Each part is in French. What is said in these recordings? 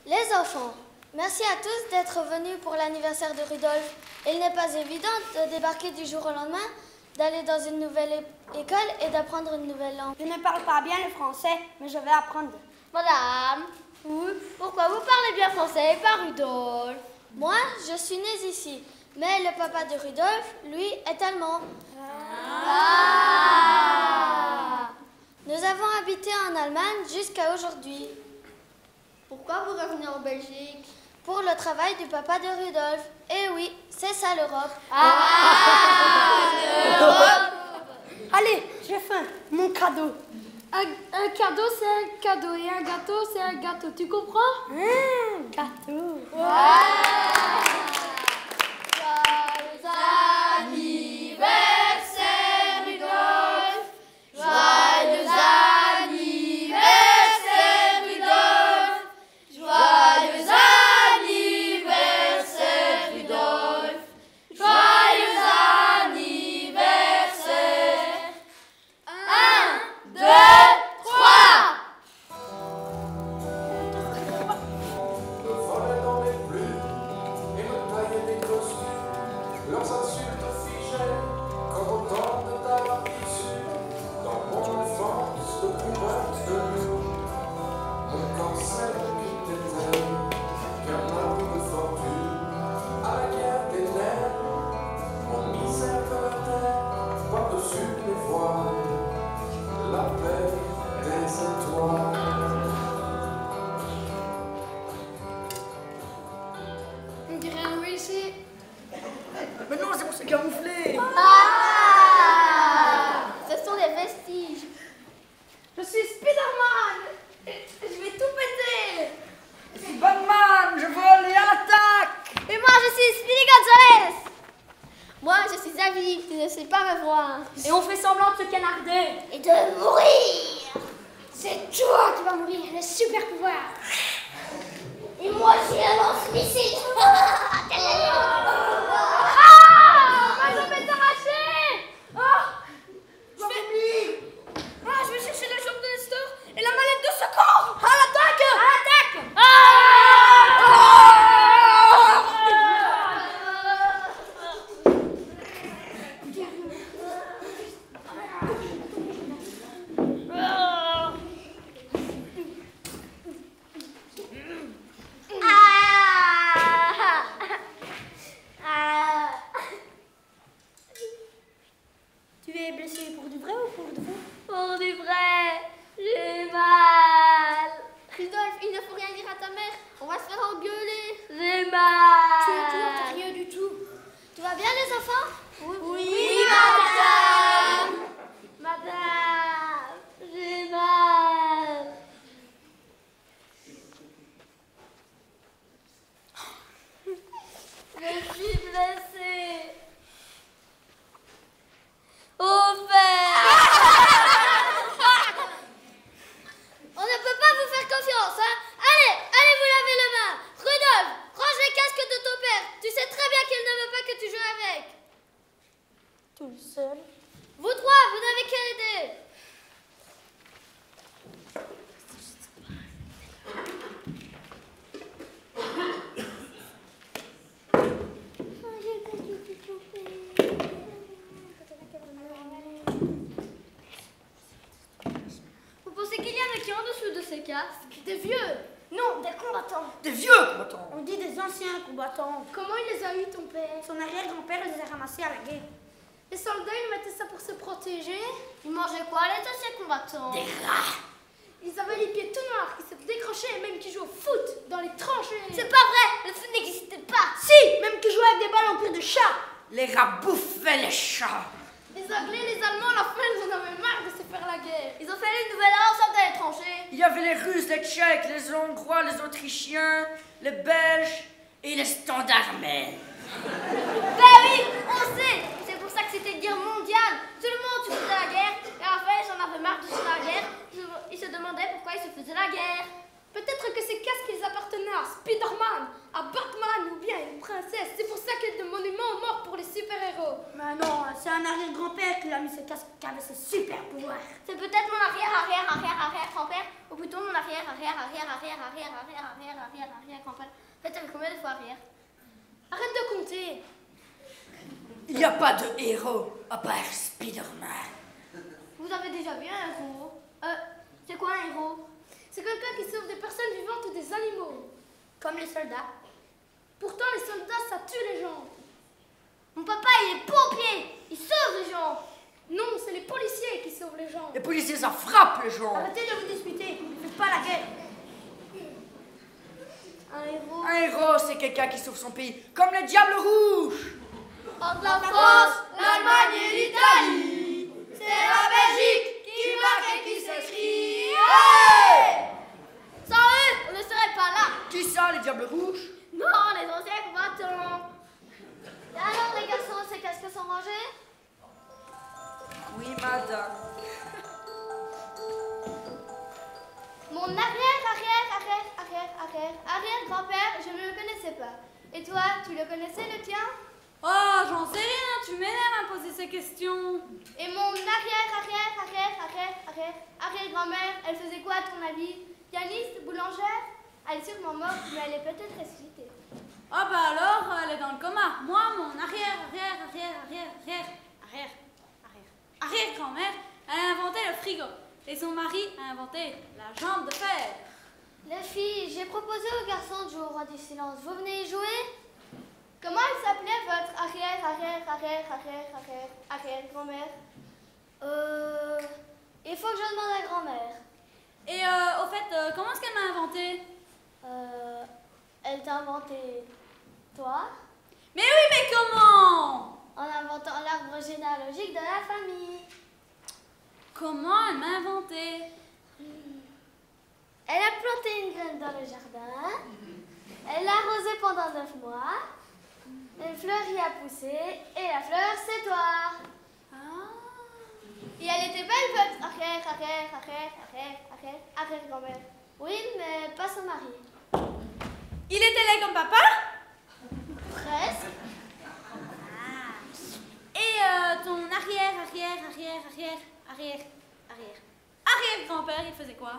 Les enfants, merci à tous d'être venus pour l'anniversaire de Rudolf. Il n'est pas évident de débarquer du jour au lendemain, d'aller dans une nouvelle école et d'apprendre une nouvelle langue. Je ne parle pas bien le français, mais je vais apprendre. Madame, oui, pourquoi vous parlez bien français et pas Rudolf? Moi, je suis née ici, mais le papa de Rudolf, lui, est allemand. Nous avons habité en Allemagne jusqu'à aujourd'hui. Pourquoi vous revenez en Belgique? Pour le travail du papa de Rudolf. Eh oui, c'est ça l'Europe. Allez, j'ai faim. Mon cadeau. Un cadeau, c'est un cadeau. Et un gâteau, c'est un gâteau. Tu comprends? Gâteau. Joyeux anniversaire, Rudolf. Joyeux anniversaire, Rudolf. Joyeux anniversaire, Rudolf. Joyeux anniversaire. 1, 2, 3. Le volet dans mes plumes et me taillait des costumes. Leurs insultes figeaient comme autant de tabac issus dans mon enfance de plus basse de nous. Mon cancer qui t'était qu'un homme de fortune à la guerre des nerfs. Mon misère flottait par-dessus les voiles, la paix des étoiles. On dirait un WC. Mais non, c'est pour se camoufler. Ce sont des vestiges. Je suis Spider-Man. Je vais tout péter. Je suis Batman, je vole et à l'attaque. Et moi, je suis Speedy Gonzales. Moi, je suis Zavi, tu ne sais pas me voir. Et on fait semblant de se canarder. Et de mourir. C'est toi qui vas mourir. Le super pouvoir. Et moi, j'ai un lance-missile. Ma jambe est arrachée. Je vais chercher la jambe de Nestor et la mallette de secours. À l'attaque. Tu es blessé pour du vrai ou pour de faux? Pour du vrai, j'ai mal. Rudolf, il ne faut rien dire à ta mère. On va se faire engueuler. J'ai mal. Tu n'entends rien du tout. Tout va bien les enfants? Oui, madame. Madame, j'ai mal. Je suis blessée. Au fer. On ne peut pas vous faire confiance, hein? Allez vous laver les mains. Rudolf, range les casques de ton père. Tu sais très bien qu'il ne veut pas que tu joues avec. Tout seul. Vous trois, vous n'avez qu'à aider. Vous pensez qu'il y en a qui en dessous de ces casques? Des vieux. Non, des combattants. Des vieux combattants. On dit des anciens combattants. Comment il les a eus, ton père? Son arrière-grand-père les a ramassés à la guerre. Les soldats, ils mettaient ça pour se protéger. Ils mangeaient quoi, les anciens combattants? Des rats. Ils avaient les pieds tout noirs, qui se décrochaient et même qui jouaient au foot dans les tranchées. C'est pas vrai, le foot n'existait pas. Si, même qui jouaient avec des balles en queue de chat. Les rats bouffaient les chats. Les Anglais, les Allemands, la fin, ils en avaient marre de se faire la guerre. Ils ont fait une nouvelle ensemble dans les tranchées. Il y avait les Russes, les Tchèques, les Hongrois, les Autrichiens, les Belges et les standardmen. Ben oui, on sait. C'est pour ça que c'était une guerre mondiale. Tout le monde se faisait la guerre. Et à la fin, ils en avaient marre de se faire la guerre. Ils se demandaient pourquoi ils se faisaient la guerre. Peut-être que ces casques, ils appartenaient à Spider-Man, à Batman ou bien à une princesse. C'est pour ça qu'il y a des monuments aux morts pour les super-héros. héros. Mais non, c'est un arrière-grand-père qui a mis ce casque qui avait ce super pouvoir. C'est peut-être mon arrière-arrière-arrière-arrière-grand-père, ou plutôt mon arrière-arrière-arrière-arrière-arrière-arrière-arrière-arrière-grand-père. En fait, ça fait combien de fois arrière? Arrête de compter. Il n'y a pas de héros à part Spider-Man. Vous avez déjà vu un héros? C'est quoi un héros? C'est quelqu'un qui sauve des personnes vivantes ou des animaux. Comme les soldats. Pourtant, les soldats, ça tue les gens. Mon papa, il est pompier. Il sauve les gens. Non, c'est les policiers qui sauvent les gens. Les policiers, ça frappe les gens. Arrêtez de vous disputer. Ne faites pas la guerre. Un héros. Un héros, c'est quelqu'un qui sauve son pays, comme le Diable Rouge. Entre la France, l'Allemagne et l'Italie, c'est la Belgique qui marque et qui s'écrie. Hey! Sans eux, on ne serait pas là. Qui ça, les Diables Rouges? Non, les anciens combattants. Et alors les garçons, ces casques sont rangés? Oui, madame. Mon arrière-grand-père, je ne le connaissais pas. Et toi, tu le connaissais le tien? Oh, j'en sais rien, tu m'énerves à poser ces questions. Et mon arrière-grand-mère, elle faisait quoi à ton avis? Pianiste, boulangère? Elle est sûrement morte, mais elle est peut-être ressuscitée. Ah bah alors, elle est dans le coma. Moi, mon arrière-grand-mère a inventé le frigo. Et son mari a inventé la jambe de fer. Les filles, j'ai proposé aux garçons de jouer au roi du silence. Vous venez y jouer? Comment elle s'appelait votre arrière-grand-mère? Il faut que je demande à grand-mère. Et au fait, comment est-ce qu'elle m'a inventé? Elle t'a inventé toi Mais oui, mais comment? en inventant l'arbre généalogique de la famille. Comment elle m'a inventé? Elle a planté une graine dans le jardin. Elle l'a arrosée pendant 9 mois. Une fleur y a poussé et la fleur, c'est toi. Et elle était belle, votre arrière-grand-mère. Oui, mais pas son mari. Il était laid comme papa? Presque. Et ton arrière-grand-père, il faisait quoi?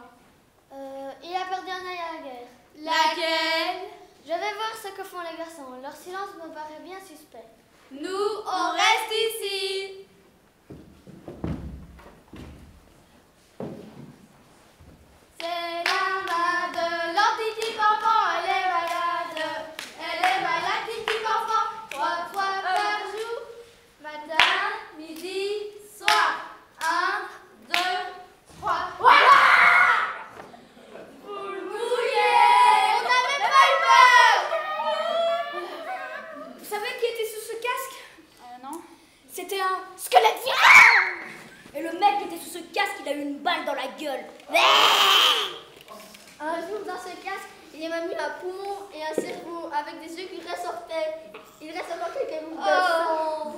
Il a perdu un œil à la guerre. Laquelle? Je vais voir ce que font les garçons. Leur silence me paraît bien suspect. Nous, on reste ici. C'est la main de l'anti-type enfant, elle est malade. Elle est malade, type enfant, 3 fois par jour. Matin, midi, soir. 1, 2, 3. Voilà! Boule mouillée! On n'avait pas eu peur! Vous savez qui était sous ce casque? Non. C'était un squelette vivant. Et le mec qui était sous ce casque, il a eu une balle dans la gueule. Un jour, dans ce casque, il y avait mis un poumon et un cerveau avec des yeux qui ressortaient. Il reste encore quelques bouts de sang.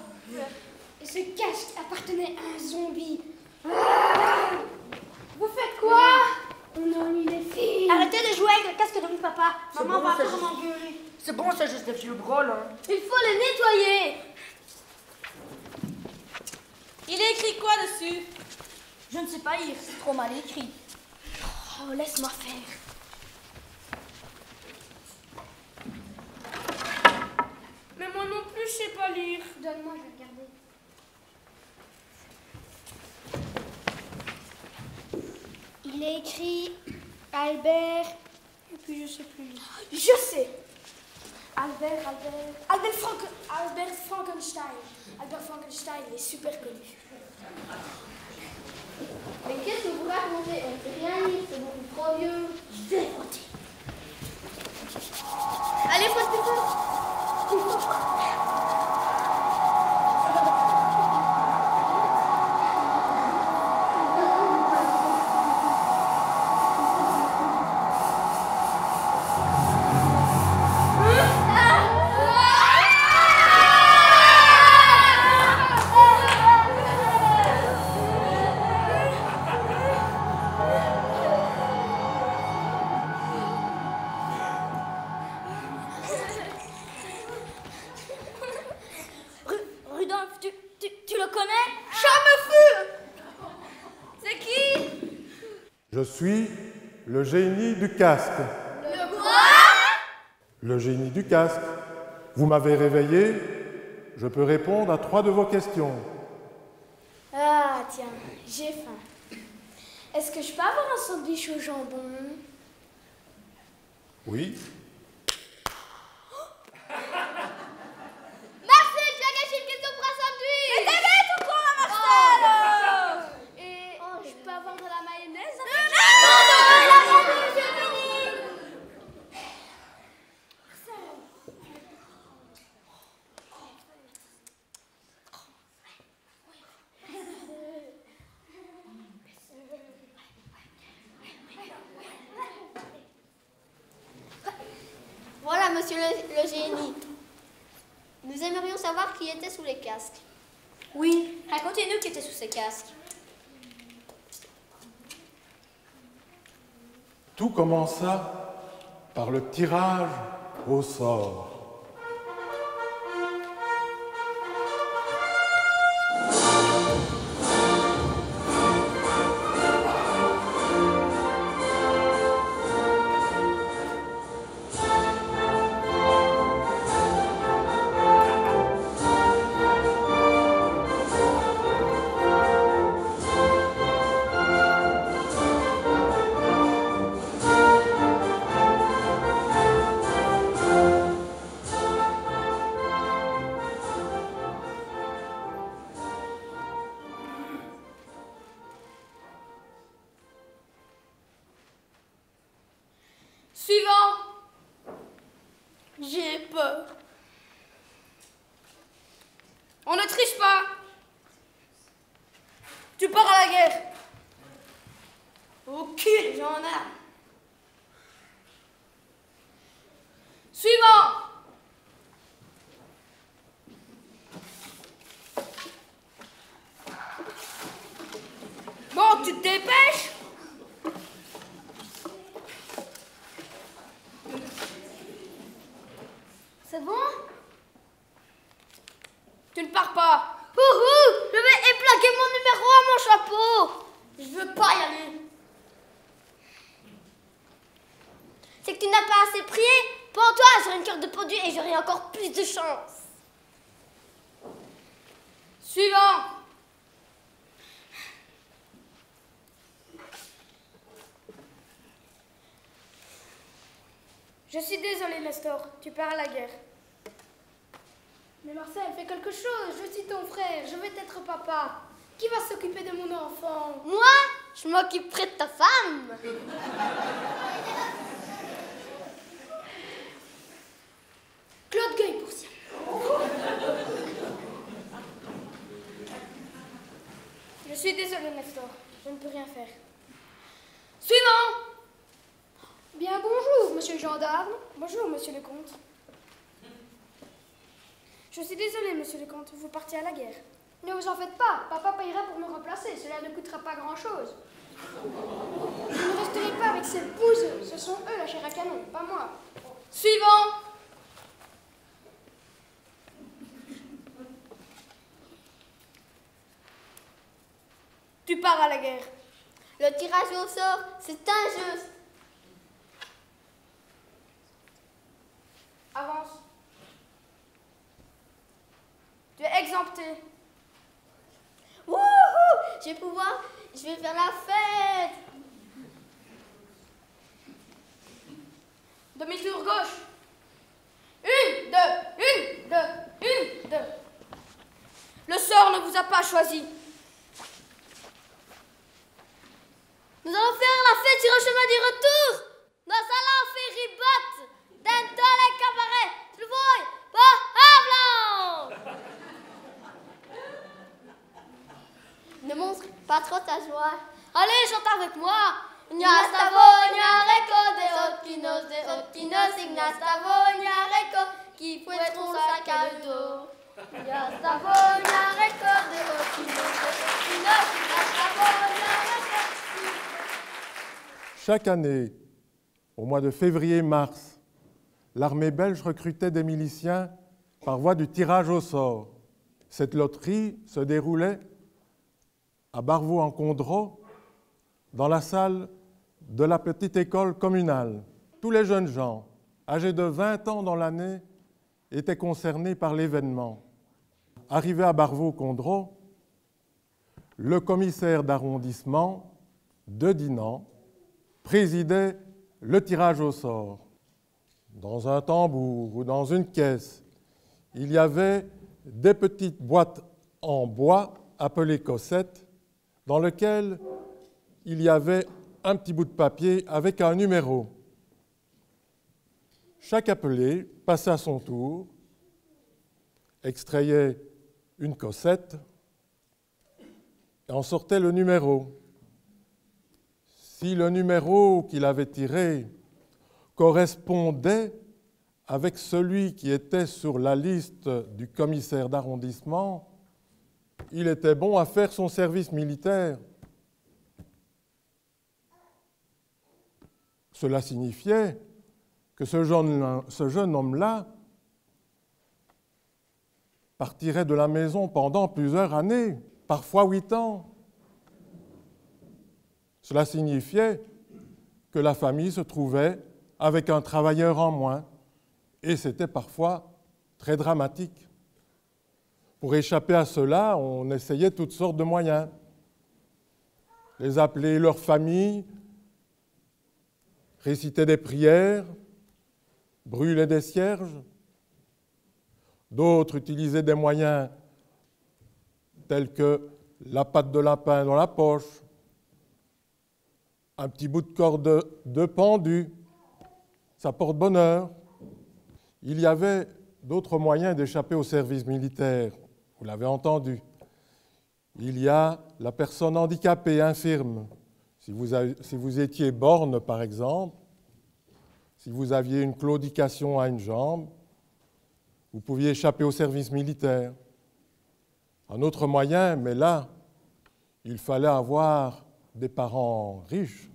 Et ce casque appartenait à un zombie. Vous faites quoi? On a mis les filles. Arrêtez de jouer avec le casque de mon papa. C'est Maman bon, va ça, encore je- m'engueuler. C'est bon, ça, juste des vieux drôles. Hein. Il faut les nettoyer. Il est écrit quoi dessus? Je ne sais pas lire, c'est trop mal écrit. Oh, laisse-moi faire. Mais moi non plus, je sais pas lire. Donne-moi, je vais regarder. Il est écrit Albert. Et puis je sais plus lire. Je sais. Albert Frankenstein. Albert Frankenstein, il est super connu. Mais qu'est-ce que vous racontez? On ne sait rien lire, c'est beaucoup trop vieux. Je vais voter. Allez, frotte plus fort. Je suis le génie du casque. Le quoi? Le génie du casque. Vous m'avez réveillé, je peux répondre à 3 de vos questions. Ah, tiens, j'ai faim. Est-ce que je peux avoir un sandwich au jambon? Oui. Marcel, tu as gâché une question pour un sandwich! Mais t'es bête ou quoi, Marcel? Et je peux avoir de la mayonnaise? Voilà, monsieur le génie. Nous aimerions savoir qui était sous les casques. Oui, racontez-nous qui était sous ces casques. Tout commença par le tirage au sort. Suivant. J'ai peur. On ne triche pas. Tu pars à la guerre. Au cul, les gendarmes. Suivant. Bon, tu te dépêches. C'est bon? Tu ne pars pas. Je vais éplaquer mon numéro à mon chapeau. Je veux pas y aller. C'est que tu n'as pas assez prié. Pour toi, j'aurai une cœur de produit et j'aurai encore plus de chance. Suivant. Je suis désolée, Nestor. Tu pars à la guerre. Mais Marcel, fais quelque chose. Je suis ton frère. Je vais être papa. Qui va s'occuper de mon enfant? Moi, je m'occuperai de ta femme. Claude Gueule pour ça. Je suis désolée, Nestor. Je ne peux rien faire. Suivant. Bien, bonjour, monsieur le gendarme. Bonjour, monsieur le comte. Je suis désolée, monsieur le comte. Vous partez à la guerre. Ne vous en faites pas. Papa payera pour me remplacer. Cela ne coûtera pas grand-chose. Je ne resterai pas avec ces bouseux. Ce sont eux la chair à canon, pas moi. Suivant. Tu pars à la guerre. Le tirage au sort, c'est injuste. Avance. Tu es exempté. Wouhou! Je vais faire la fête. Demi-tour gauche. 1, 2, 1, 2, 1, 2. Le sort ne vous a pas choisi. Nous allons faire la fête sur le chemin du retour. Nous allons faire ribotte dans les cabarets. Tu le vois? Pas hablant. Ne montre pas trop ta joie. Allez, chante avec moi. Gnastavo, reco, de otinos, ignastavo, reco, qui fouetteront son sac à dos. Gnastavo, reco, de otinos, ignastavo, reco. Chaque année, au mois de février-mars, l'armée belge recrutait des miliciens par voie du tirage au sort. Cette loterie se déroulait à Barvaux-en-Condroz, dans la salle de la petite école communale. Tous les jeunes gens, âgés de 20 ans dans l'année, étaient concernés par l'événement. Arrivé à Barvaux-Condroz, le commissaire d'arrondissement de Dinan présidait le tirage au sort. Dans un tambour ou dans une caisse, il y avait des petites boîtes en bois appelées cossettes, dans lesquelles il y avait un petit bout de papier avec un numéro. Chaque appelé passait à son tour, extrayait une cossette et en sortait le numéro. Si le numéro qu'il avait tiré correspondait avec celui qui était sur la liste du commissaire d'arrondissement, il était bon à faire son service militaire. Cela signifiait que ce jeune homme-là partirait de la maison pendant plusieurs années, parfois 8 ans. Cela signifiait que la famille se trouvait avec un travailleur en moins, et c'était parfois très dramatique. Pour échapper à cela, on essayait toutes sortes de moyens. Les appeler leur famille, réciter des prières, brûler des cierges. D'autres utilisaient des moyens tels que la patte de lapin dans la poche, un petit bout de corde de pendu, ça porte bonheur. Il y avait d'autres moyens d'échapper au service militaire, vous l'avez entendu. Il y a la personne handicapée, infirme. Si vous étiez borgne, par exemple, si vous aviez une claudication à une jambe, vous pouviez échapper au service militaire. Un autre moyen, mais là, il fallait avoir des parents riches,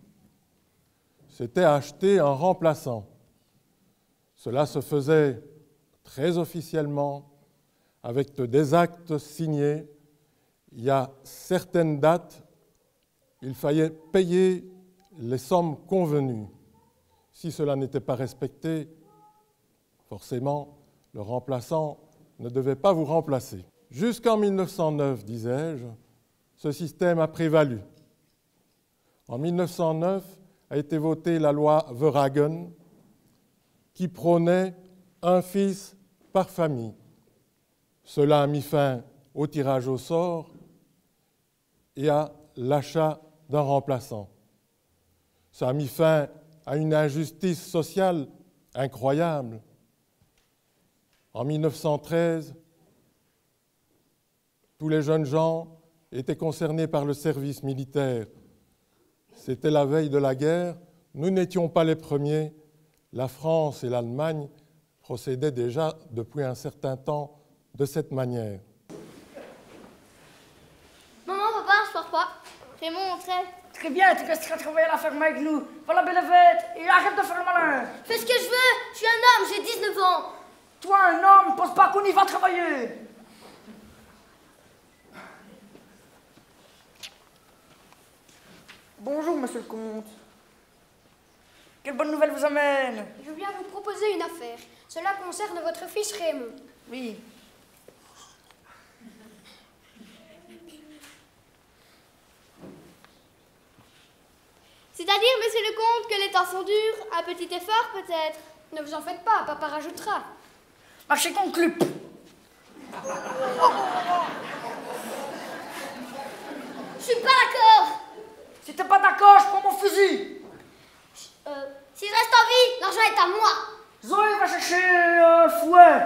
c'était acheter un remplaçant. Cela se faisait très officiellement, avec des actes signés. Il y a certaines dates, il fallait payer les sommes convenues. Si cela n'était pas respecté, forcément, le remplaçant ne devait pas vous remplacer. Jusqu'en 1909, disais-je, ce système a prévalu. En 1909 a été votée la loi Verhagen qui prônait un fils par famille. Cela a mis fin au tirage au sort et à l'achat d'un remplaçant. Ça a mis fin à une injustice sociale incroyable. En 1913, tous les jeunes gens étaient concernés par le service militaire. C'était la veille de la guerre. Nous n'étions pas les premiers. La France et l'Allemagne procédaient déjà depuis un certain temps de cette manière. Maman, papa, je pars pas. Raymond, on traite. Très bien, tu resteras travailler à la ferme avec nous. Voilà, belle fête, et arrête de faire le malin. Fais ce que je veux. Je suis un homme, j'ai 19 ans. Toi, un homme, pense pas qu'on y va travailler. Bonjour, monsieur le comte. Quelle bonne nouvelle vous amène? Je viens vous proposer une affaire. Cela concerne votre fils Raymond. Oui. C'est-à-dire, monsieur le comte, que les temps sont durs, un petit effort peut-être. Ne vous en faites pas, papa rajoutera. Marché conclu. Je suis pas d'accord. Si t'es pas d'accord, je prends mon fusil. Si je reste en vie, l'argent est à moi. Zoé va chercher un fouet.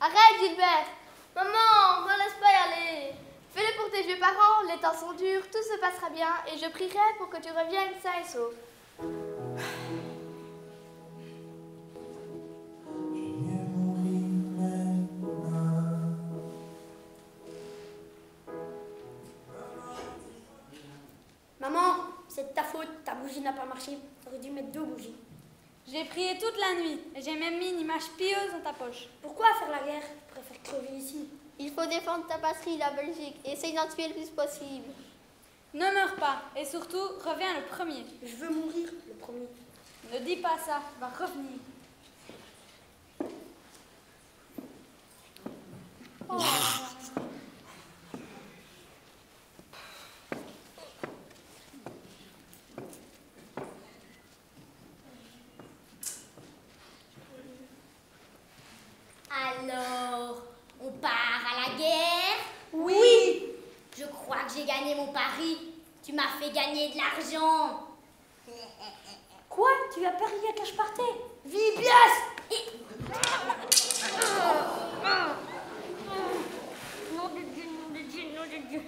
Arrête, Gilbert. Maman, ne laisse pas y aller. Fais-le pour tes vieux parents, les temps sont durs, tout se passera bien et je prierai pour que tu reviennes sain et sauf. Maman, c'est de ta faute. Ta bougie n'a pas marché. T'aurais dû mettre 2 bougies. J'ai prié toute la nuit et j'ai même mis une image pieuse dans ta poche. Pourquoi faire la guerre? Je préfère crever ici. Il faut défendre ta patrie, la Belgique. Essaye d'en tuer le plus possible. Ne meurs pas et surtout reviens le premier. Je veux mourir le promis. Ne dis pas ça, va revenir. Oh. Alors, on part à la guerre? Oui. Je crois que j'ai gagné mon pari. Tu m'as fait gagner de l'argent. Quoi? Tu as parié que je partais? Vibias! Nom de Dieu, nom de Dieu, nom de Dieu.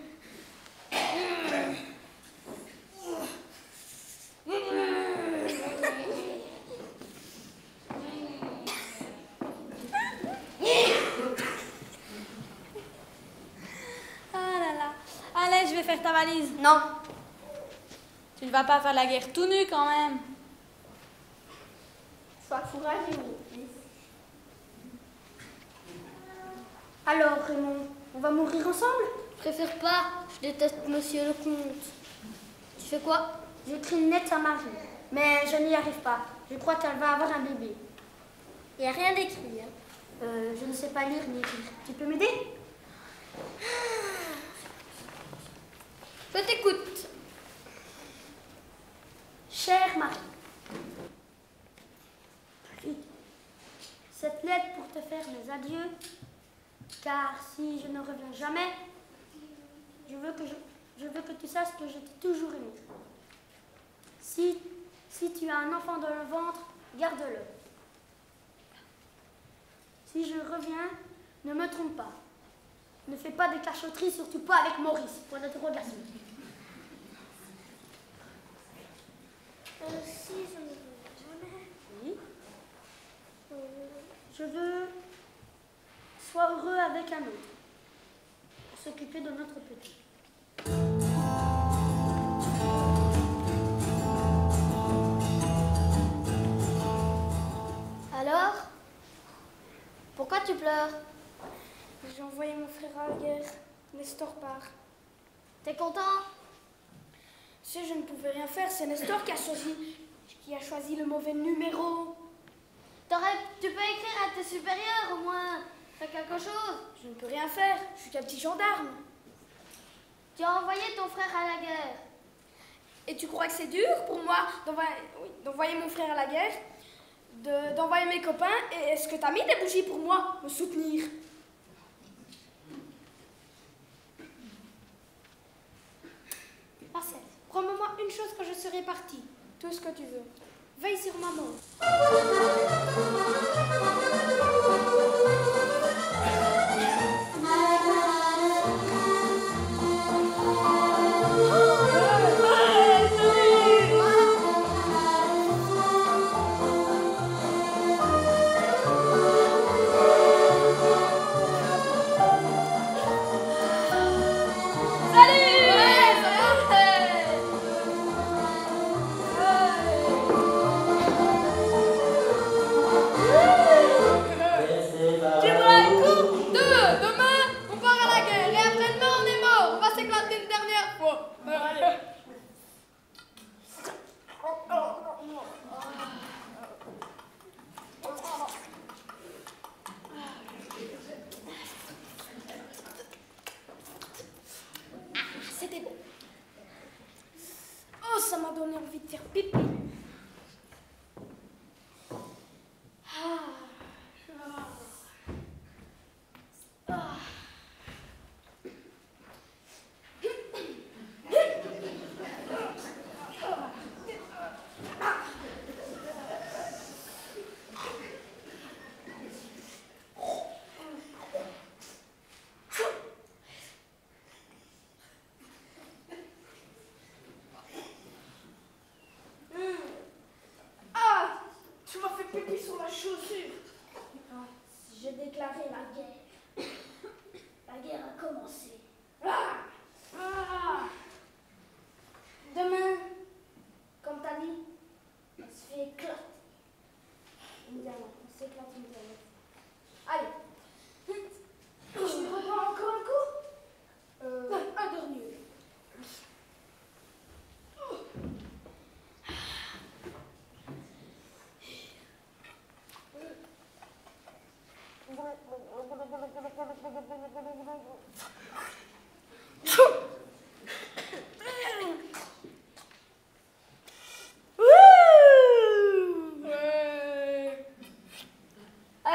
Ah là là. Allez, je vais faire ta valise. Non. Tu ne vas pas faire la guerre tout nu quand même. Sois courageux, mon fils. Alors, Raymond, on va mourir ensemble? Je préfère pas. Je déteste monsieur le comte. Tu fais quoi? J'écris une lettre à Marie, mais je n'y arrive pas. Je crois qu'elle va avoir un bébé. Il n'y a rien d'écrit. Hein. Je ne sais pas lire ni écrire. Tu peux m'aider? Je t'écoute. Chère Marie, cette lettre pour te faire mes adieux, car si je ne reviens jamais, je veux que tu saches que je t'ai toujours aimé. Si tu as un enfant dans le ventre, garde-le. Si je reviens, ne me trompe pas. Ne fais pas de cachotterie, surtout pas avec Maurice. Point d'interrogation. Si je ne reviens jamais. Oui. Je veux sois heureux avec un autre. Pour s'occuper de notre petit. Alors? Pourquoi tu pleures? J'ai envoyé mon frère à la guerre. Nestor part. T'es content? Si je ne pouvais rien faire, c'est Nestor qui a choisi le mauvais numéro. Tu peux écrire à tes supérieurs au moins. Fais quelque chose. Je ne peux rien faire. Je suis qu'un petit gendarme. Tu as envoyé ton frère à la guerre. Et tu crois que c'est dur pour moi d'envoyer mon frère à la guerre, d'envoyer mes copains? Et est-ce que tu as mis des bougies pour moi, me soutenir? Marcel, promets-moi une chose quand je serai partie. Tout ce que tu veux. Veille sur maman. C'était bon. Oh, ça m'a donné envie de faire pipi. J'ai déclaré la guerre. La guerre a commencé. Demain, comme t'as dit, on se fait éclater. On s'éclate immédiatement. Allez. Tu reprends encore un coup? Un dernier.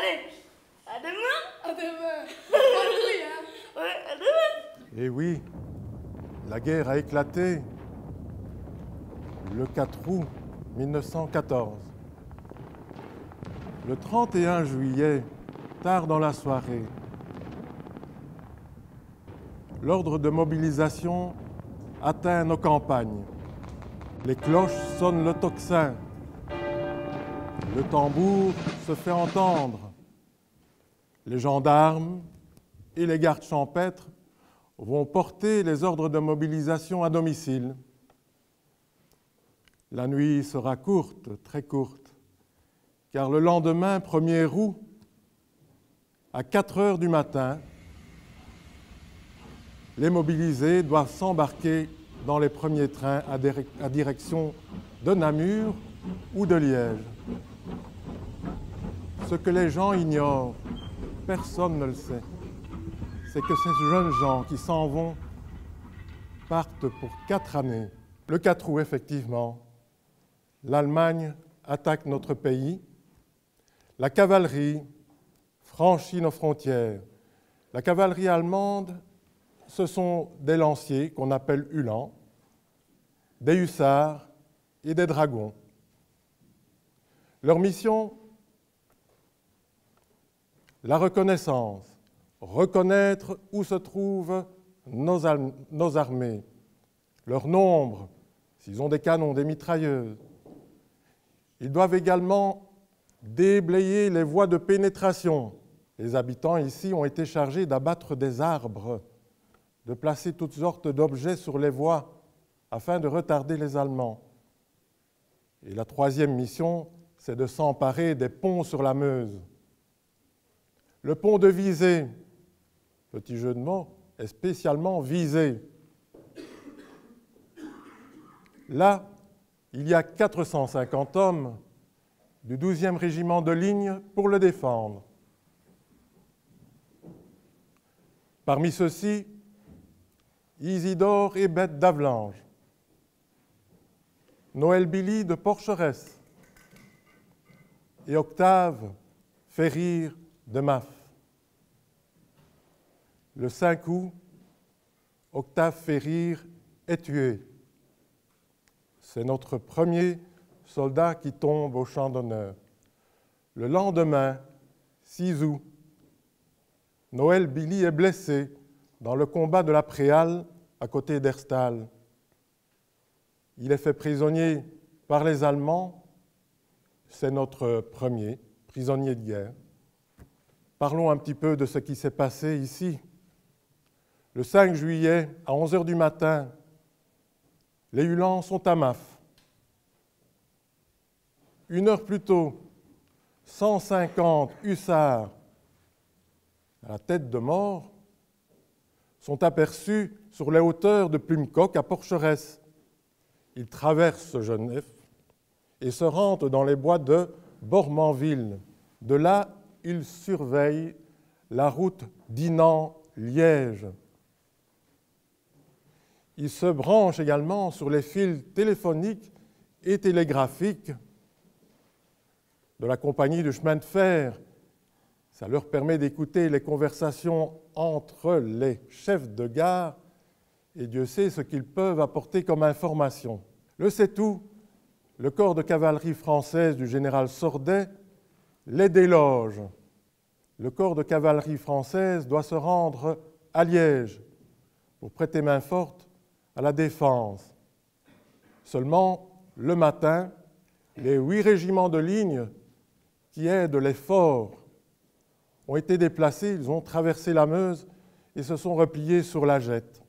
Allez, à demain. À demain. Oui, hein. Ouais, à demain. Et oui, la guerre a éclaté le 4 août 1914. Le 31 juillet, tard dans la soirée, l'ordre de mobilisation atteint nos campagnes. Les cloches sonnent le tocsin. Le tambour se fait entendre. Les gendarmes et les gardes champêtres vont porter les ordres de mobilisation à domicile. La nuit sera courte, très courte, car le lendemain, 1er août, à 4 heures du matin, les mobilisés doivent s'embarquer dans les premiers trains à direction de Namur ou de Liège. Ce que les gens ignorent, personne ne le sait, c'est que ces jeunes gens qui s'en vont partent pour 4 années. Le 4 août, effectivement, l'Allemagne attaque notre pays. La cavalerie franchit nos frontières. La cavalerie allemande, ce sont des lanciers qu'on appelle Uhlans, des hussards et des dragons. Leur mission, la reconnaissance, reconnaître où se trouvent nos armées, leur nombre, s'ils ont des canons, des mitrailleuses. Ils doivent également déblayer les voies de pénétration. Les habitants ici ont été chargés d'abattre des arbres, de placer toutes sortes d'objets sur les voies afin de retarder les Allemands. Et la troisième mission, c'est de s'emparer des ponts sur la Meuse. Le pont de Visé, petit jeu de mots, est spécialement visé. Là, il y a 450 hommes du 12e régiment de ligne pour le défendre. Parmi ceux-ci, Isidore et Bête d'Avlange, Noël Billy de Porcheresse et Octave Ferrir de Maf. Le 5 août, Octave Ferrir est tué. C'est notre premier soldat qui tombe au champ d'honneur. Le lendemain, 6 août, Noël Billy est blessé dans le combat de la Préale à côté d'Herstal. Il est fait prisonnier par les Allemands. C'est notre premier prisonnier de guerre. Parlons un petit peu de ce qui s'est passé ici. Le 5 juillet, à 11 heures du matin, les Uhlans sont à Maf. 1 heure plus tôt, 150 hussards à la tête de mort sont aperçus sur les hauteurs de Plumecoq à Porcheresse. Ils traversent Genève et se rendent dans les bois de Bormanville. De là, ils surveillent la route Dinan-Liège. Ils se branchent également sur les fils téléphoniques et télégraphiques de la compagnie de chemin de fer. Ça leur permet d'écouter les conversations entre les chefs de gare et Dieu sait ce qu'ils peuvent apporter comme information. Le 7 août, le corps de cavalerie française du général Sordet les déloge. Le corps de cavalerie française doit se rendre à Liège pour prêter main forte à la défense. Seulement, le matin, les 8 régiments de ligne qui aident les forts ont été déplacés, ils ont traversé la Meuse et se sont repliés sur la Jette.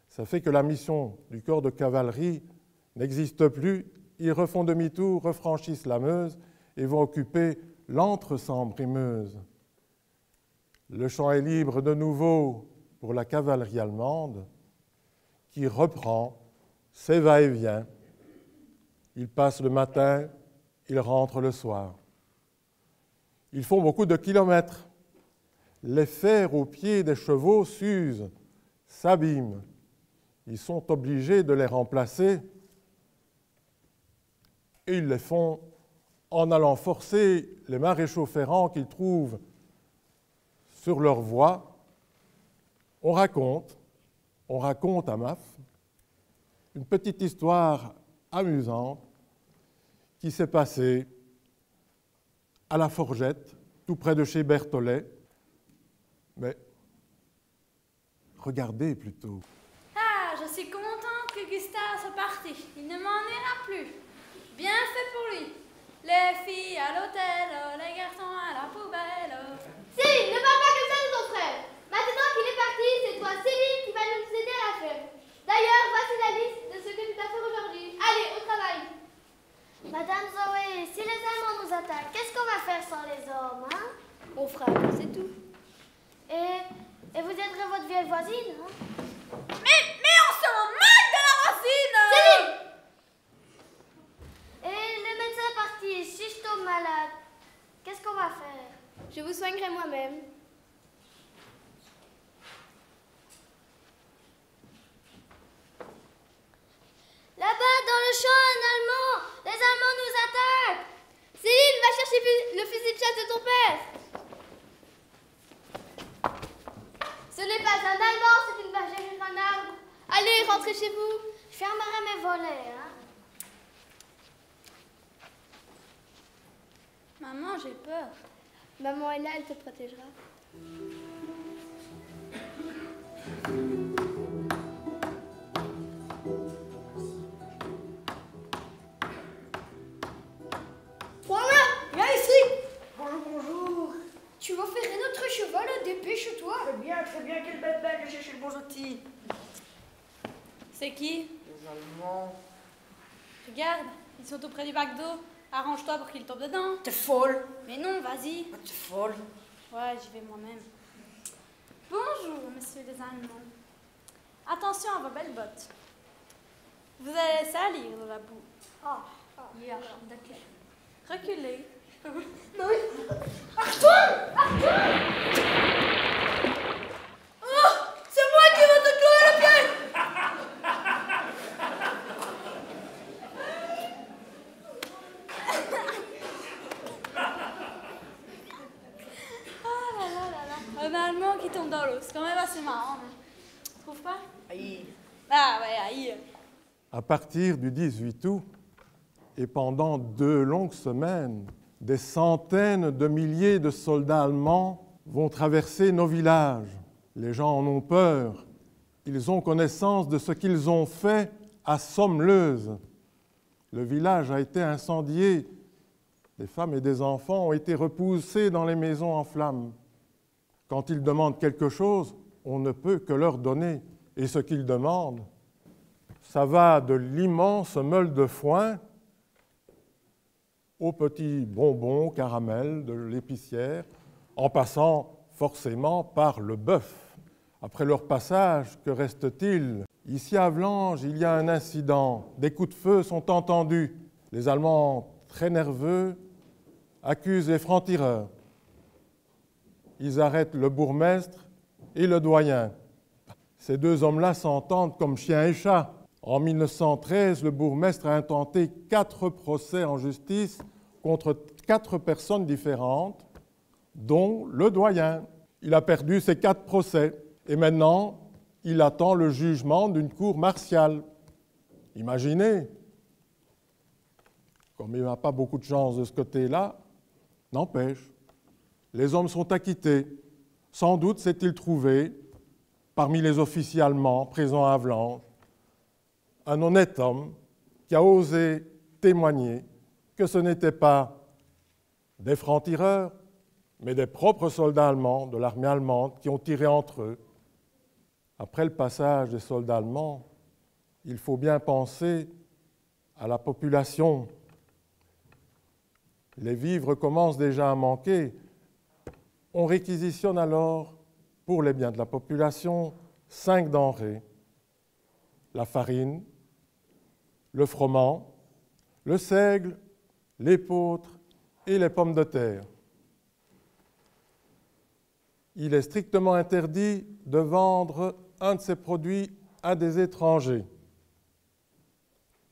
Ça fait que la mission du corps de cavalerie n'existe plus. Ils refont demi-tour, refranchissent la Meuse et vont occuper l'Entre-Sambre et Meuse. Le champ est libre de nouveau pour la cavalerie allemande qui reprend ses va-et-vient. Ils passent le matin, ils rentrent le soir. Ils font beaucoup de kilomètres. Les fers aux pieds des chevaux s'usent, s'abîment. Ils sont obligés de les remplacer et ils les font en allant forcer les maréchaux ferrants qu'ils trouvent sur leur voie. On raconte à MAF une petite histoire amusante qui s'est passée à la Forgette, tout près de chez Berthollet. Mais regardez plutôt. Ah, je suis contente que Gustave soit parti. Il ne m'en ira plus. Bien fait pour lui. Les filles à l'hôtel, les garçons à la poubelle. Céline, ne parle pas comme ça de ton frère. Maintenant qu'il est parti, c'est toi, Céline, qui va nous aider à la faire. D'ailleurs, voici la liste de ce que tu t'as fait aujourd'hui. Allez, au travail. Madame Zoé, si les Allemands nous attaquent, qu'est-ce qu'on va faire sans les hommes, hein? On frappe, c'est tout. Et vous aiderez votre vieille voisine, hein? Mais on se moque de la racine! Céline! Et le médecin est parti, si je tombe malade, qu'est-ce qu'on va faire? Je vous soignerai moi-même. Là-bas, dans le champ, un Allemand! Les Allemands nous attaquent! Céline, va chercher le fusil de chasse de ton père. Ce n'est pas un Allemand, c'est une vache derrière un arbre. Allez, rentrez chez vous. Je fermerai mes volets, hein? Maman, j'ai peur. Maman est là, elle te protégera. Voilà, viens ici. Bonjour, bonjour. Tu vas faire notre cheval, dépêche-toi. Très bien, quelle belle belle de chercher le bon outil. C'est qui? Les Allemands. Regarde, ils sont tout près du bac d'eau. Arrange-toi pour qu'ils tombent dedans. T'es folle. Mais non, vas-y. T'es folle. Ouais, j'y vais moi-même. Bonjour, messieurs les Allemands. Attention à vos belles bottes. Vous allez salir dans la boue. Reculez. C'est moi qui vais te clouer le pied. Un Allemand qui tombe dans l'eau. C'est quand même assez marrant. Hein. Tu trouves pas? Aïe. Ah ouais, aïe. À partir du 18 août, et pendant 2 longues semaines, des centaines de milliers de soldats allemands vont traverser nos villages. Les gens en ont peur. Ils ont connaissance de ce qu'ils ont fait à Sommeleuse. Le village a été incendié. Des femmes et des enfants ont été repoussés dans les maisons en flammes. Quand ils demandent quelque chose, on ne peut que leur donner. Et ce qu'ils demandent, ça va de l'immense meule de foin aux petits bonbons, caramels de l'épicière, en passant forcément par le bœuf. Après leur passage, que reste-t-il? Ici à Vlanges, il y a un incident. Des coups de feu sont entendus. Les Allemands, très nerveux, accusent les francs-tireurs. Ils arrêtent le bourgmestre et le doyen. Ces 2 hommes-là s'entendent comme chien et chat. En 1913, le bourgmestre a intenté 4 procès en justice contre 4 personnes différentes, dont le doyen. Il a perdu ces 4 procès et maintenant, il attend le jugement d'une cour martiale. Imaginez, comme il n'a pas beaucoup de chance de ce côté-là, n'empêche, les hommes sont acquittés. Sans doute s'est-il trouvé, parmi les officiers allemands présents à Vlanges, un honnête homme qui a osé témoigner que ce n'étaient pas des francs-tireurs, mais des propres soldats allemands de l'armée allemande qui ont tiré entre eux. Après le passage des soldats allemands, il faut bien penser à la population. Les vivres commencent déjà à manquer. On réquisitionne alors, pour les biens de la population, 5 denrées. La farine, le froment, le seigle, l'épeautre et les pommes de terre. Il est strictement interdit de vendre un de ces produits à des étrangers.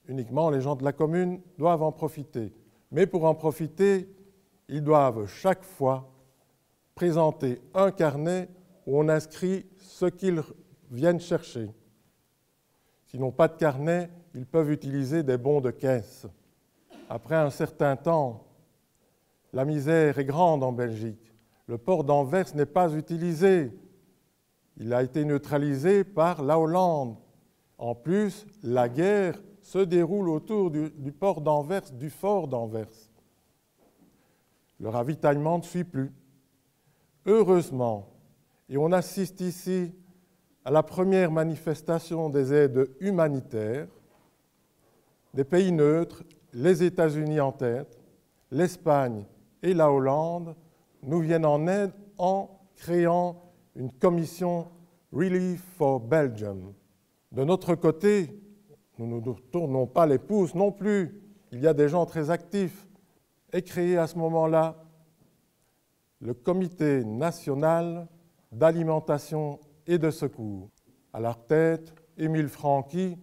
Uniquement les gens de la commune doivent en profiter. Mais pour en profiter, ils doivent chaque fois présenter un carnet où on inscrit ce qu'ils viennent chercher. S'ils n'ont pas de carnet, ils peuvent utiliser des bons de caisse. Après un certain temps, la misère est grande en Belgique. Le port d'Anvers n'est pas utilisé. Il a été neutralisé par la Hollande. En plus, la guerre se déroule autour du port d'Anvers, du fort d'Anvers. Le ravitaillement ne suit plus. Heureusement, et on assiste ici à la première manifestation des aides humanitaires, des pays neutres, les États-Unis en tête, l'Espagne et la Hollande, nous viennent en aide en créant une commission Relief for Belgium. De notre côté, nous ne nous tournons pas les pouces non plus. Il y a des gens très actifs. Est créé à ce moment-là le Comité national d'alimentation et de secours. À leur tête, Émile Franqui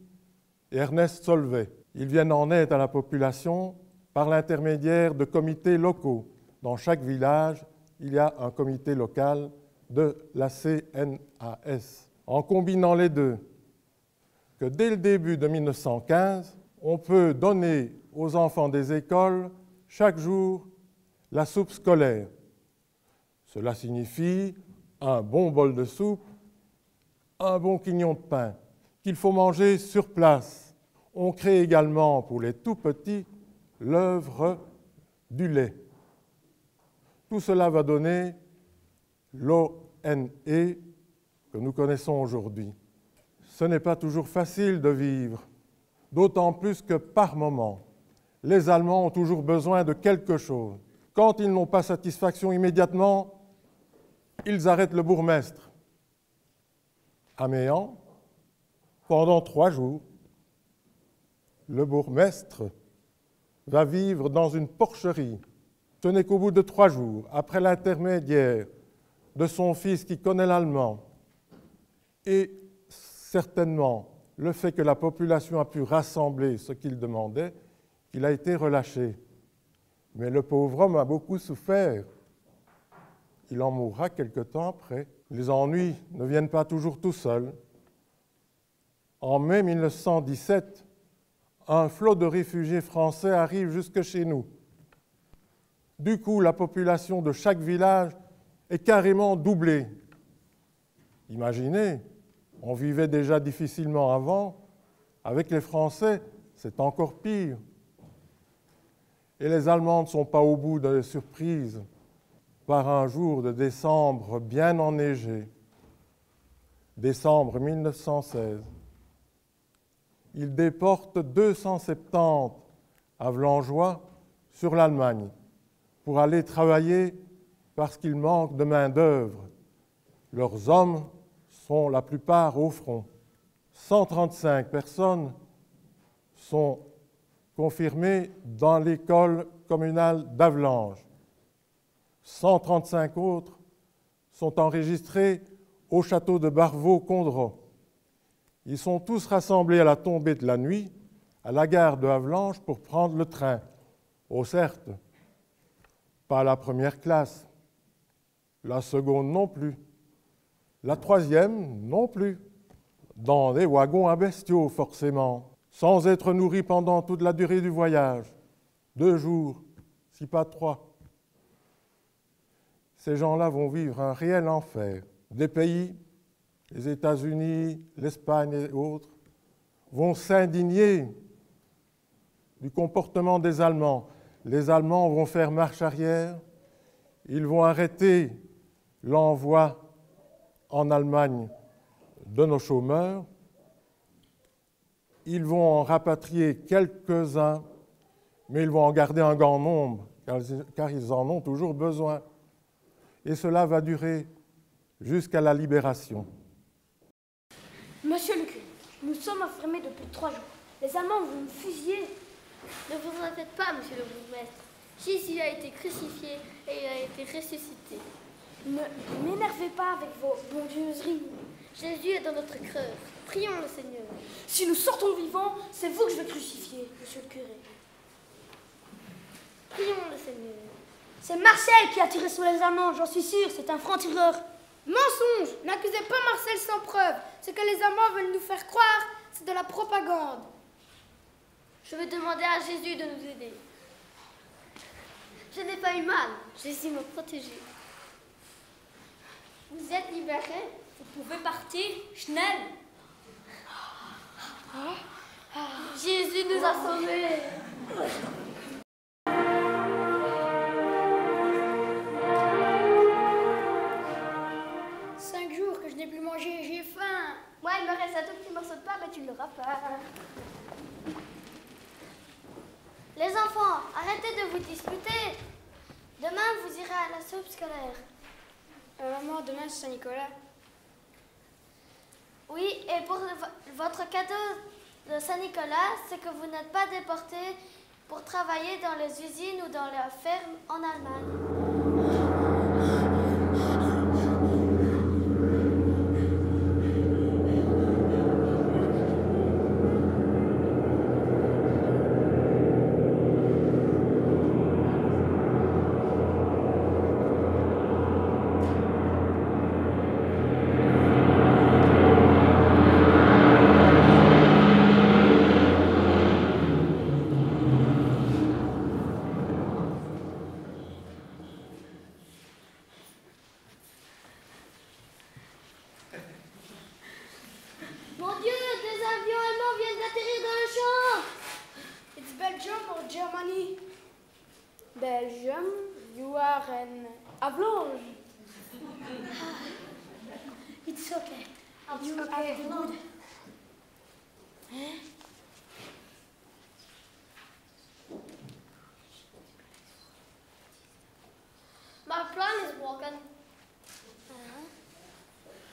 et Ernest Solvay. Ils viennent en aide à la population par l'intermédiaire de comités locaux. Dans chaque village, il y a un comité local de la CNAS. En combinant les deux, que dès le début de 1915, on peut donner aux enfants des écoles chaque jour la soupe scolaire. Cela signifie un bon bol de soupe, un bon quignon de pain, qu'il faut manger sur place. On crée également pour les tout-petits l'œuvre du lait. Tout cela va donner l'ONE que nous connaissons aujourd'hui. Ce n'est pas toujours facile de vivre, d'autant plus que par moment, les Allemands ont toujours besoin de quelque chose. Quand ils n'ont pas satisfaction immédiatement, ils arrêtent le bourgmestre. À Méan, pendant 3 jours, le bourgmestre va vivre dans une porcherie. Ce n'est qu'au bout de 3 jours, après l'intermédiaire de son fils qui connaît l'allemand, et certainement le fait que la population a pu rassembler ce qu'il demandait, qu'il a été relâché. Mais le pauvre homme a beaucoup souffert. Il en mourra quelque temps après. Les ennuis ne viennent pas toujours tout seuls. En mai 1917, un flot de réfugiés français arrive jusque chez nous. Du coup, la population de chaque village est carrément doublée. Imaginez, on vivait déjà difficilement avant. Avec les Français, c'est encore pire. Et les Allemands ne sont pas au bout de la surprise. Par un jour de décembre bien enneigé, décembre 1916, ils déportent 270 Havelangeois sur l'Allemagne pour aller travailler parce qu'il manque de main-d'œuvre. Leurs hommes sont la plupart au front. 135 personnes sont confirmées dans l'école communale d'Havelange. 135 autres sont enregistrés au château de Barvaux-Condroz. Ils sont tous rassemblés à la tombée de la nuit à la gare de Havelange pour prendre le train. Oh certes, pas la première classe, la seconde non plus, la troisième non plus, dans des wagons à bestiaux forcément, sans être nourris pendant toute la durée du voyage, 2 jours, si pas 3. Ces gens-là vont vivre un réel enfer. Des pays, les États-Unis, l'Espagne et autres, vont s'indigner du comportement des Allemands. Les Allemands vont faire marche arrière, ils vont arrêter l'envoi en Allemagne de nos chômeurs, ils vont en rapatrier quelques-uns, mais ils vont en garder un grand nombre, car ils en ont toujours besoin. Et cela va durer jusqu'à la libération. Monsieur le curé, nous sommes enfermés depuis 3 jours. Les Allemands vont nous fusiller. Ne vous inquiétez pas, monsieur le bourgmestre. Jésus a été crucifié et il a été ressuscité. Ne m'énervez pas avec vos bondieuseries. Jésus est dans notre cœur. Prions le Seigneur. Si nous sortons vivants, c'est vous que je vais crucifier, monsieur le curé. Prions le Seigneur. C'est Marcel qui a tiré sur les Allemands, j'en suis sûr, c'est un franc-tireur. Mensonge! N'accusez pas Marcel sans preuve. Ce que les Allemands veulent nous faire croire, c'est de la propagande. Je vais demander à Jésus de nous aider. Je n'ai pas eu mal, Jésus m'a protégé. Vous êtes libérés? Vous pouvez partir, schnell. Jésus nous a sauvés. 5 jours que je n'ai plus mangé, j'ai faim. Moi, il me reste un tout petit morceau de pain, mais tu ne l'auras pas. Les enfants, arrêtez de vous disputer. Demain, vous irez à la soupe scolaire. Maman, demain c'est Saint-Nicolas. Oui, et pour votre cadeau de Saint-Nicolas, c'est que vous n'êtes pas déportés pour travailler dans les usines ou dans les fermes en Allemagne. Mon Dieu, des avions allemands viennent d'atterrir dans le champ. It's Belgium or Germany? Belgium, you are an avalanche. It's okay. You have have the the good. My plan is broken.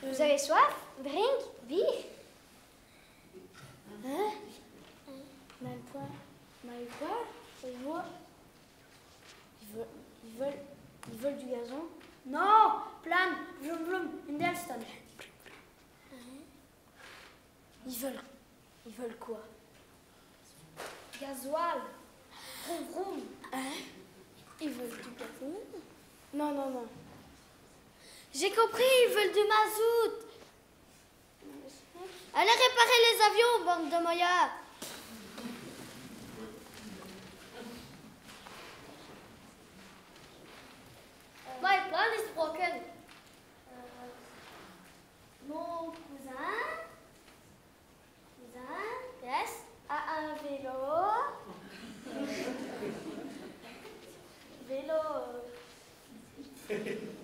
Vous avez soif? Drink, beer. Hein? Mal quoi? Et moi? Ils veulent du gazon? Non! Plan! Vroom vroom! In the stand. Ils veulent quoi? Gasoil! Vroom vroom! Hein? Ils veulent du gazon? Non, non, non. J'ai compris, ils veulent du mazout. Allez réparer les avions, bande de moyas. My plan is broken. Mon cousin, yes, a un vélo.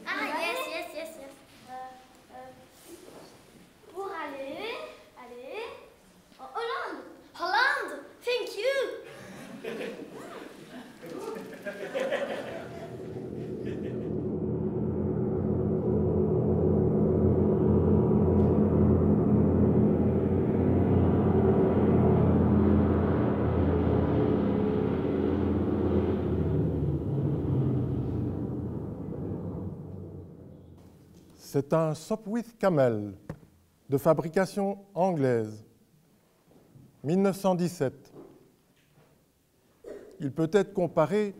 Ah, yes. Pour aller en Hollande. Hollande, thank you. C'est un Sopwith Camel de fabrication anglaise, 1917. Il peut être comparé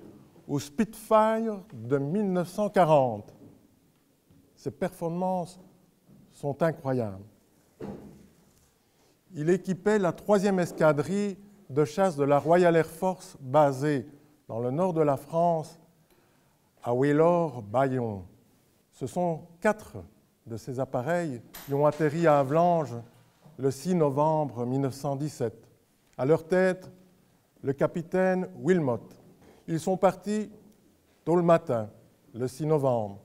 au Spitfire de 1940. Ses performances sont incroyables. Il équipait la 3e escadrille de chasse de la Royal Air Force basée dans le nord de la France, à Wellor-Bayon. Ce sont 4 de ces appareils qui ont atterri à Avlanges le 6 novembre 1917. À leur tête, le capitaine Wilmot. Ils sont partis tôt le matin, le 6 novembre.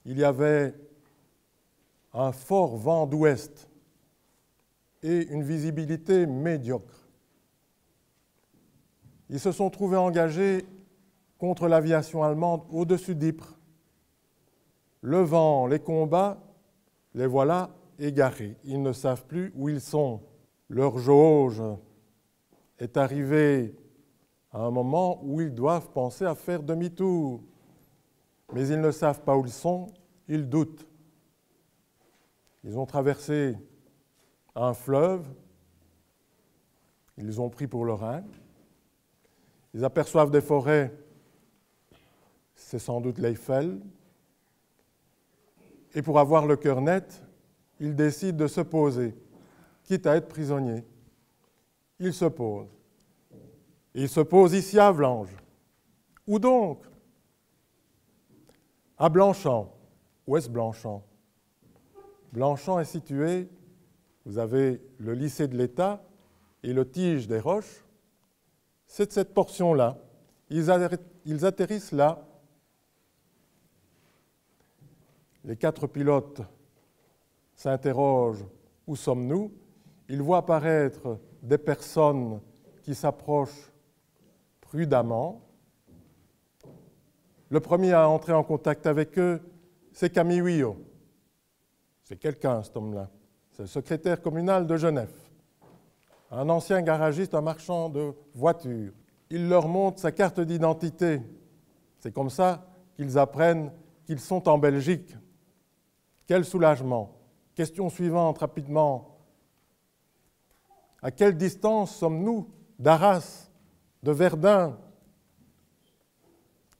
Il y avait un fort vent d'ouest et une visibilité médiocre. Ils se sont trouvés engagés contre l'aviation allemande au-dessus d'Ypres. Le vent, les combats, les voilà égarés. Ils ne savent plus où ils sont. Leur jauge est arrivée à un moment où ils doivent penser à faire demi-tour. Mais ils ne savent pas où ils sont, ils doutent. Ils ont traversé un fleuve, ils ont pris pour le Rhin, Ils aperçoivent des forêts, c'est sans doute l'Eiffel. Et pour avoir le cœur net, ils décident de se poser, quitte à être prisonniers. Ils se posent. Et ils se posent ici à Avlanges. Où donc? À Blanchamp. Où est-ce Blanchamp? Blanchamp est situé, vous avez le lycée de l'État et le Tige des Roches. C'est de cette portion-là. Ils atterrissent là. Les 4 pilotes s'interrogent « Où sommes-nous » Ils voient apparaître des personnes qui s'approchent prudemment. Le premier à entrer en contact avec eux, c'est Camille Huillot. C'est quelqu'un, cet homme-là. C'est le secrétaire communal de Genève. Un ancien garagiste, un marchand de voitures. Il leur montre sa carte d'identité. C'est comme ça qu'ils apprennent qu'ils sont en Belgique. Quel soulagement! Question suivante, rapidement. À quelle distance sommes-nous d'Arras, de Verdun?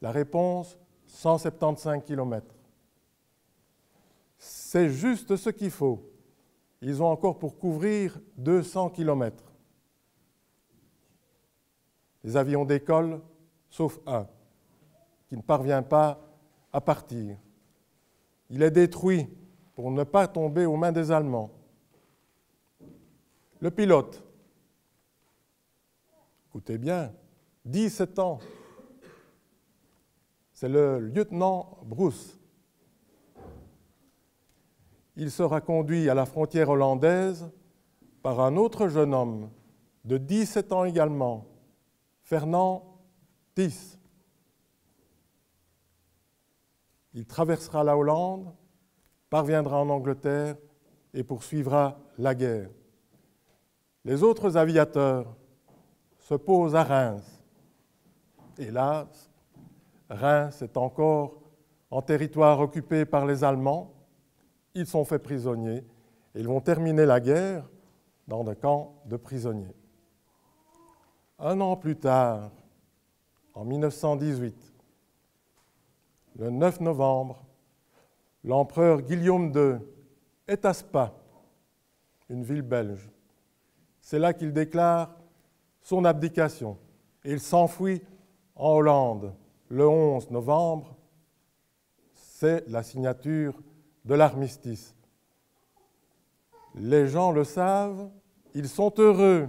La réponse, 175 km. C'est juste ce qu'il faut. Ils ont encore pour couvrir 200 km. Les avions décollent, sauf un, qui ne parvient pas à partir. Il est détruit pour ne pas tomber aux mains des Allemands. Le pilote, écoutez bien, 17 ans, c'est le lieutenant Bruce. Il sera conduit à la frontière hollandaise par un autre jeune homme de 17 ans également, Fernand Thys. Il traversera la Hollande, parviendra en Angleterre et poursuivra la guerre. Les autres aviateurs se posent à Reims. Hélas, Reims est encore en territoire occupé par les Allemands. Ils sont faits prisonniers et ils vont terminer la guerre dans des camps de prisonniers. Un an plus tard, en 1918, le 9 novembre, l'empereur Guillaume II est à Spa, une ville belge. C'est là qu'il déclare son abdication et il s'enfuit en Hollande. Le 11 novembre, c'est la signature de l'armistice. Les gens le savent, ils sont heureux,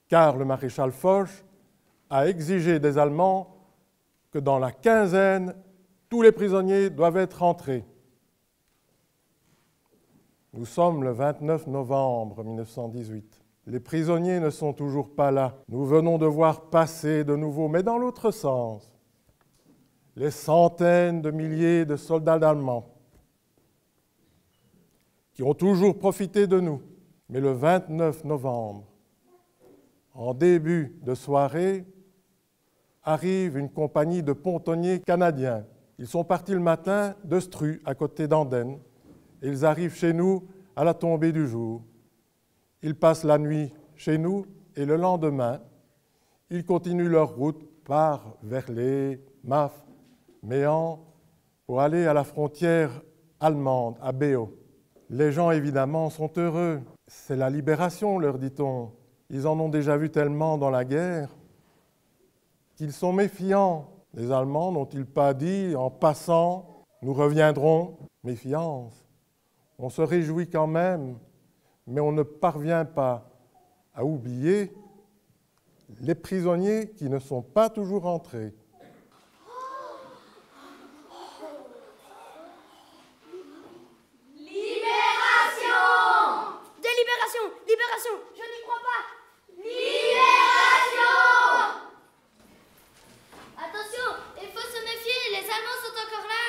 car le maréchal Foch a exigé des Allemands que dans la quinzaine, tous les prisonniers doivent être rentrés. Nous sommes le 29 novembre 1918. Les prisonniers ne sont toujours pas là. Nous venons de voir passer de nouveau, mais dans l'autre sens, les centaines de milliers de soldats allemands qui ont toujours profité de nous. Mais le 29 novembre, en début de soirée, arrive une compagnie de pontonniers canadiens. Ils sont partis le matin de Stru, à côté d'Andenne, et ils arrivent chez nous à la tombée du jour. Ils passent la nuit chez nous et le lendemain, ils continuent leur route par Verlet, Maf, Méan, pour aller à la frontière allemande, à Béo. Les gens, évidemment, sont heureux. C'est la libération, leur dit-on. Ils en ont déjà vu tellement dans la guerre qu'ils sont méfiants. Les Allemands n'ont-ils pas dit, en passant, nous reviendrons? Méfiance. On se réjouit quand même, mais on ne parvient pas à oublier les prisonniers qui ne sont pas toujours entrés. Libération, je n'y crois pas. Libération! Attention, il faut se méfier, les Allemands sont encore là.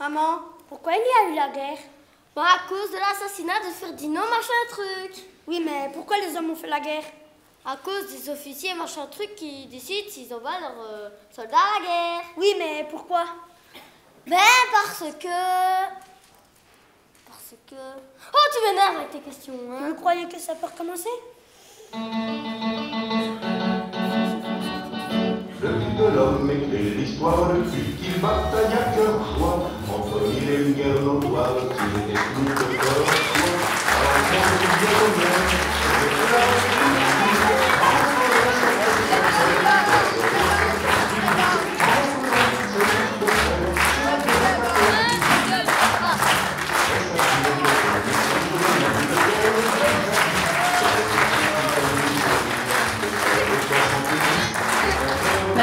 Maman, pourquoi il y a eu la guerre? Bon, à cause de l'assassinat de Ferdinand, machin truc. Oui, mais pourquoi les hommes ont fait la guerre? À cause des officiers, machin truc, qui décident s'ils envoient leurs soldats à la guerre. Oui, mais pourquoi? Ben, parce que... Oh, tu m'énerves avec tes questions, hein. Vous croyez que ça peut recommencer? Le mythe de l'homme écrit l'histoire depuis qu'il bataille à cœur joie entre mille et une guerres notoires, s'il était plus que corps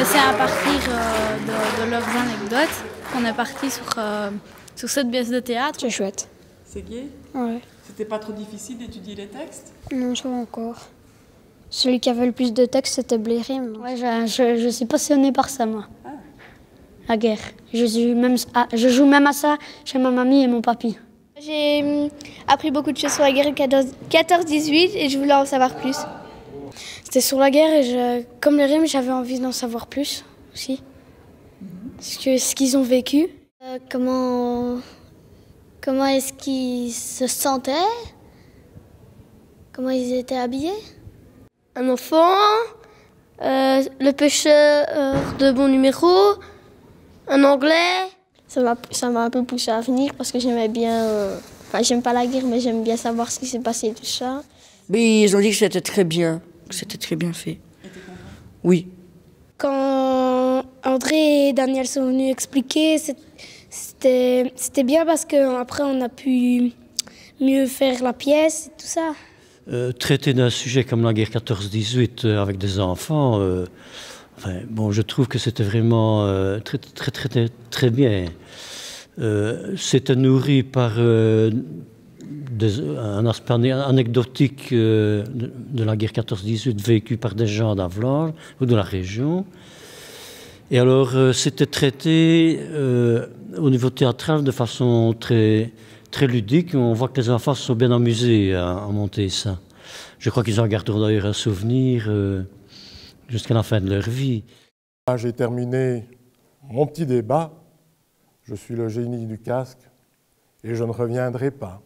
C'est à partir de leurs anecdotes qu'on est parti sur cette pièce de théâtre. C'est chouette. C'est gai? Ouais. C'était pas trop difficile d'étudier les textes? Non, ça va encore. Celui qui avait le plus de textes, c'était Blérim. Ouais, je suis passionnée par ça, moi. Ah. La guerre. Je joue même à ça chez ma mamie et mon papy. J'ai appris beaucoup de choses sur la guerre 14-18 et je voulais en savoir plus. C'était sur la guerre et comme les rimes, j'avais envie d'en savoir plus aussi. Ce qu'ils ont vécu. Comment est-ce qu'ils se sentaient? Comment ils étaient habillés? Un enfant, le pêcheur de bon numéro, un anglais. Ça m'a un peu poussé à venir parce que j'aimais bien... j'aime pas la guerre, mais j'aime bien savoir ce qui s'est passé et tout ça. Mais ils ont dit que c'était très bien. C'était très bien fait. Oui. Quand André et Daniel sont venus expliquer, c'était bien parce qu'après on a pu mieux faire la pièce et tout ça. Traiter d'un sujet comme la guerre 14-18 avec des enfants, je trouve que c'était vraiment très bien. C'était nourri par un aspect anecdotique de la guerre 14-18 vécu par des gens d'Avlanches ou de la région. Et alors, c'était traité au niveau théâtral de façon très ludique. On voit que les enfants se sont bien amusés à monter ça. Je crois qu'ils en garderont d'ailleurs un souvenir jusqu'à la fin de leur vie. J'ai terminé mon petit débat. Je suis le génie du casque et je ne reviendrai pas.